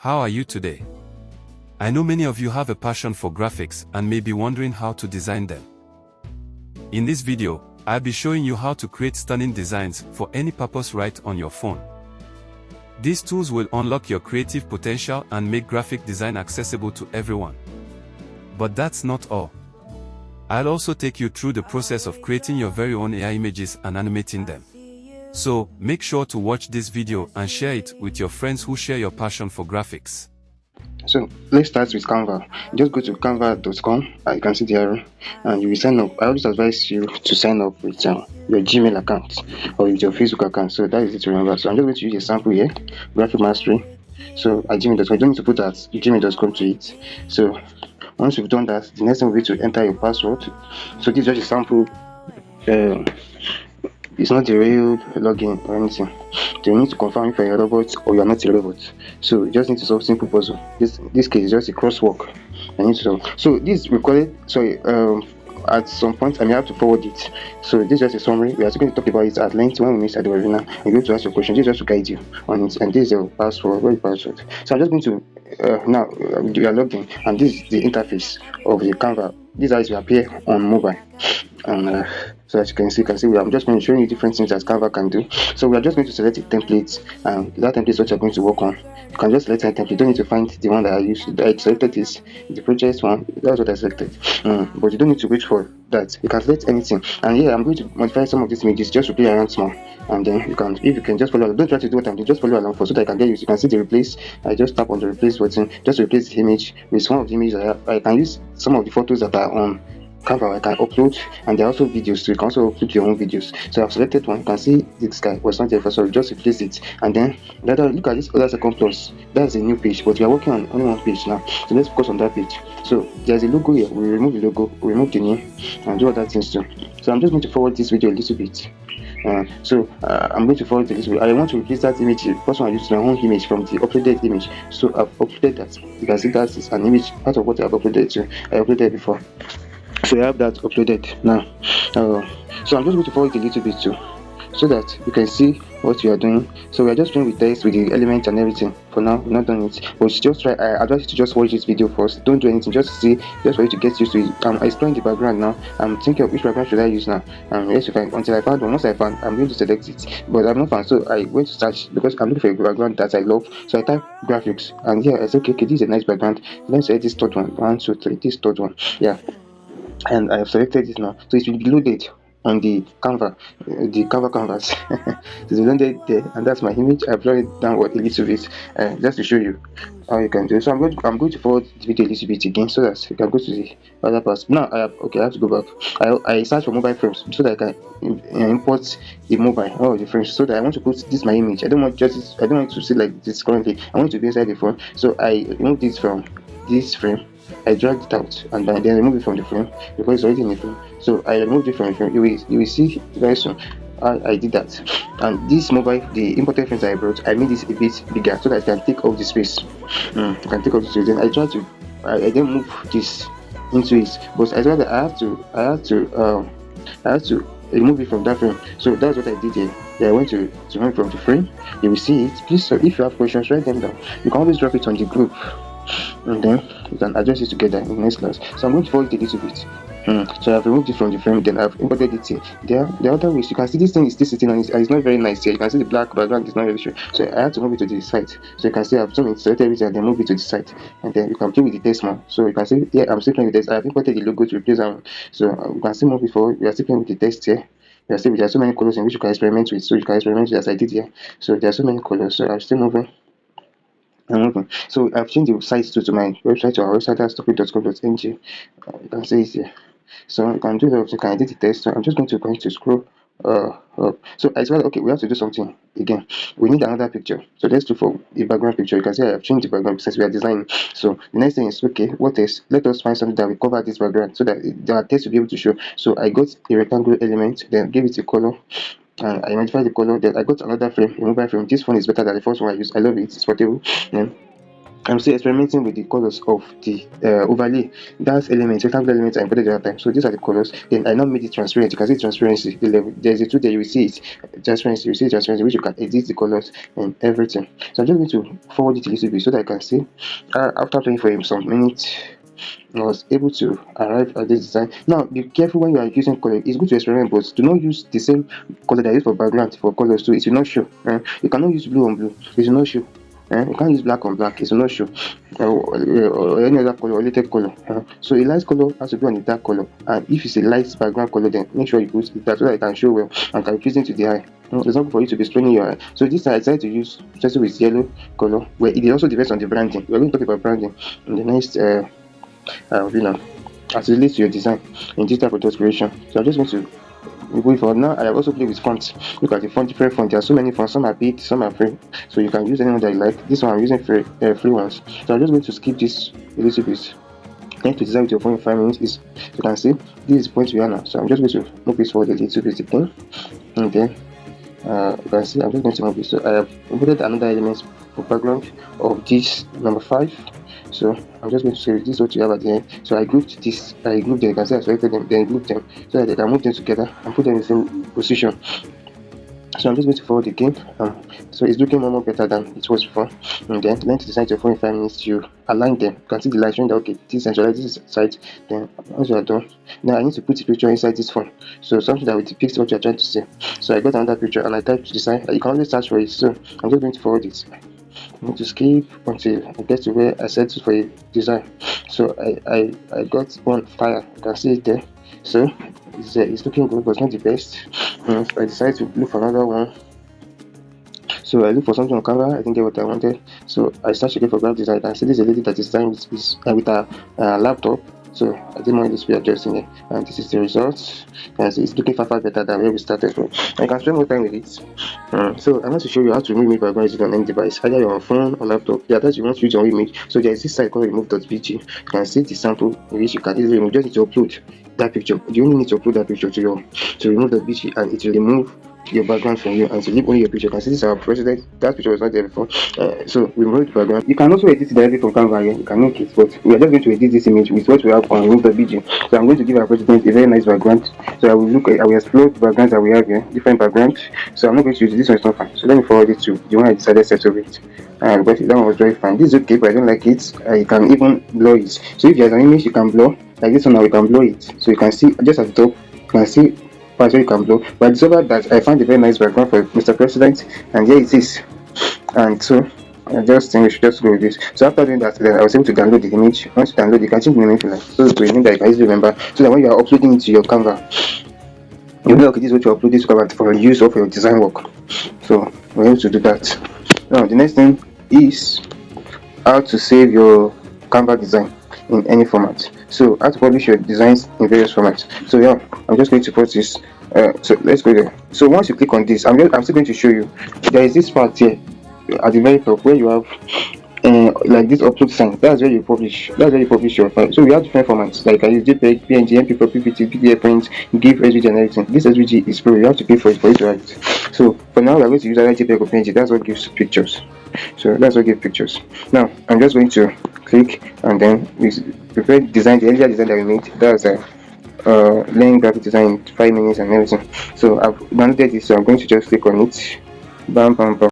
How are you today? I know many of you have a passion for graphics and may be wondering how to design them. In this video, I'll be showing you how to create stunning designs for any purpose right on your phone. These tools will unlock your creative potential and make graphic design accessible to everyone. But that's not all. I'll also take you through the process of creating your very own AI images and animating them. So, make sure to watch this video and share it with your friends who share your passion for graphics. So let's start with Canva. Just go to canva.com. You can see the arrow and you will sign up. I always advise you to sign up with your Gmail account or with your Facebook account. So that is it to remember. So I'm just going to use a sample here, graphic mastery. So at gmail.com, you don't need to put that gmail.com to it. So once you've done that, the next thing will be to enter your password. So this is just a sample. It's not a real login or anything. So you need to confirm if you're a robot or you're not a robot. So you just need to solve simple puzzle. This case is just a crosswalk. I need to solve. So this recorded. Sorry. At some point I may have to forward it. So this is just a summary. We are still going to talk about it at length when we meet at the webinar. I'm going to ask your questions. This is just to guide you on it. And this is your password. Where is password? So I'm just going to now you are logged in, and this is the interface of the Canva. These eyes will appear on mobile. And so as you can see, I'm just going to show you different things that Canva can do. So we are just going to select a template, and that template is what you're going to work on. You can just select a template. You don't need to find the one that I used. I selected this, the project one. That's what I selected. But you don't need to wait for that. You can select anything. And yeah, I'm going to modify some of these images just to play around small. And then you can, if you can just follow along. Don't try to do what I'm doing. Just follow along so that I can get you. You can see the replace. I just tap on the replace button just to replace the image with one of the images I have. I can use some of the photos that are on Canva. I can upload, and there are also videos, so you can also upload your own videos. So I've selected one. You can see this guy was not there first, so just replace it. And then look at this other second plus. That's a new page, but we are working on only one page now. So let's focus on that page. So there's a logo here. We remove the logo, we remove the name, and do other things too. So I'm just going to forward this video a little bit. I'm going to forward this video. I want to replace that image. The first one I used my own image from the uploaded image. So I've uploaded that. You can see that is an image, part of what I've uploaded to. I uploaded before. So I have that uploaded now. So I'm just going to forward it a little bit too, so that you can see what we are doing. So we are just playing with text, with the elements and everything. For now, we're not done it, but just try. I advise you to just watch this video first. Don't do anything, just see, just for you to get used to it. I'm exploring the background now. I'm thinking of which background should I use now. Yes, if I until I found one. Once I found, I'm going to select it, but I've not found. So I went to search because I'm looking for a background that I love. So I type graphics, and yeah, I said, okay, this is a nice background. Let's select this third one. 1, 2, 3. This third one. Yeah. And I have selected it now, so it will be loaded on the Canva, the Canva canvas. So it's loaded there, and that's my image. I've brought it downward a little bit, just to show you how you can do it. So I'm going to forward the video a little bit again, so that you can go to the other parts. Now I have to go back. I search for mobile frames so that I can import the mobile or the frames, so that I want to put this my image. I don't want to see like this currently. I want it to be inside the phone. So I remove this from this frame. I dragged it out and then remove it from the frame because it's already in the frame. So I removed it from the frame. You will see very soon I did that. And this mobile, the imported frames I brought, I made this a bit bigger so that I can take up the space. I can take up the space. Then I try to I then move this into it, but I thought that I have to remove it from that frame. So that's what I did here. Yeah, I went to remove it from the frame. You will see it. Please, so if you have questions, write them down. You can always drop it on the group, and then you can adjust it together in the next class. So I'm going to fold it a little bit. So I've removed it from the frame, then I've imported it here. The other ways, you can see this thing is still sitting on it, and it's not very nice here. You can see the black background is not very sure. So I have to move it to the side. So you can see I've selected everything and then move it to the side. And then you can play with the text more. So you can see here I'm still playing with text. I've imported the logo to replace them. So you can still move it forward. We are still playing with the text here. There are so many colors in which you can experiment with. So you can experiment with as I did here. So there are so many colors. So I'm still moving. So I've changed the site to my website, to our website, that's topic.com.ng. You can see it here. So you can do that. You can edit the text. So I'm just going to scroll up. So I said, okay, we have to do something again. We need another picture. So let's look for a background picture. You can see I have changed the background since we are designing. So the next thing is, okay, what is? Let us find something that will cover this background so that the text will be able to show. So I got a rectangular element, then give it a color. And I modified the color. Then I got another frame, a mobile frame. This one is better than the first one I used. I love it. It's portable. Then I'm still experimenting with the colors of the overlay. That's elements, rectangular elements I imported the other time. So these are the colors. Then I now made it transparent. You can see transparency. The level. There's a tool there, you will see it. Transparency, you see transparency, which you can edit the colors and everything. So I'm just going to forward it a little bit so that I can see. After playing for him some minutes, I was able to arrive at this design. Now, be careful when you are using color. It's good to experiment, but do not use the same color that I use for background for colors too. It will not show. You cannot use blue on blue. It will not show. You can't use black on black. It will not show. Or any other color, or related color. So a light color has to be on a dark color. And if it's a light background color, then make sure you put it that so that it can show well and can be pleasing to the eye. It's not for you to be straining your eye. So this I decided to use especially with yellow color, where it also depends on the branding. We're going to talk about branding in the next as it relates to your design in this type of dot creation. So I'm just going to go for now. I have also played with fonts. Look at the font, different fonts. There are so many fonts. Some are paid, some are free. So you can use anyone that you like. This one I'm using free ones. So I'm just going to skip this a little bit. Then to design with your phone in 5 minutes is, you can see this is the point we are now. So I'm just going to move this forward a little bit again, and then you can see I'm just going to move this. So I have imported another element for background of this number 5. So I'm just going to say this is what you have at the end. So I grouped this, I grouped them, you can see I selected them, then grouped them so that I can move them together and put them in the same position. So I'm just going to forward again. So it's looking more better than it was before. And then learn to design your phone in 5 minutes. You align them. You can see the line showing that okay, this centralized, this is side. Then once you are done, now I need to put the picture inside this phone. So something that will depict what you are trying to say. So I got another picture and I typed design. You can always search for it. So I'm just going to forward it. I need to skip until I get to where I set it for a design. So I got one fire. You can see it there. So it's looking good, but it's not the best. So I decided to look for another one. So I look for something on Canva. I didn't get what I wanted. So I started looking for graphic design. And see this is a lady that is designed with a laptop. So I didn't want this to be adjusting it, and this is the result. And it's looking far better than where we started from. I can spend more time with it. So I want to show you how to remove image background using on any device, either your phone or laptop. The attach you want to use your image. So there is this site called remove.bg. You can see the sample in which you can easily remove. You just need to upload that picture. You only need to upload that picture to remove.bg, and it will remove your background from you and to leave only your picture. You can see this is our president. That picture was not there before. So we removed the background. You can also edit it directly from Canva again. You can make it, but we are just going to edit this image with what we have on remove.bg. So I'm going to give our president a very nice background. So I will explore the backgrounds that we have here, different backgrounds. So I'm not going to use it. This one is not fine. So let me forward it to the one I decided to set over it. And but that one was very fine. This is okay, but I don't like it. You can even blur it. So if there's an image you can blur, like this one now, we can blur it. So you can see just at the top, you can see parts where you can blur. But I discovered that I found a very nice background for Mr. President, and here it is. And so I just think we should just go with this. So after doing that, then I was able to download the image. Once you download, you can change the name if you like. So to name that you can easily remember, so that when you are uploading it to your Canva, you know okay, this is what you upload this to Canva for use or for your design work. So we're able to do that. Now the next thing is how to save your Canva design in any format. So how to publish your designs in various formats. So yeah, I'm just going to put this. So let's go there. So once you click on this, I'm still going to show you. There is this part here at the very top where you have like this upload sign. That's where you publish. That's where you publish your file. So we have different formats. Like I use JPEG, PNG, MP4, PPT, PDF print, GIF, SVG, and everything. This SVG is free. You have to pay for it to write it. So for now, we're going to use either JPEG or PNG. That's what gives pictures. So that's what gives pictures. Now I'm just going to click and then we prepare design, the earlier design that we made. That's a learning graphic design in 5 minutes and everything. So I've downloaded this, so I'm going to just click on it. Bam bam bam.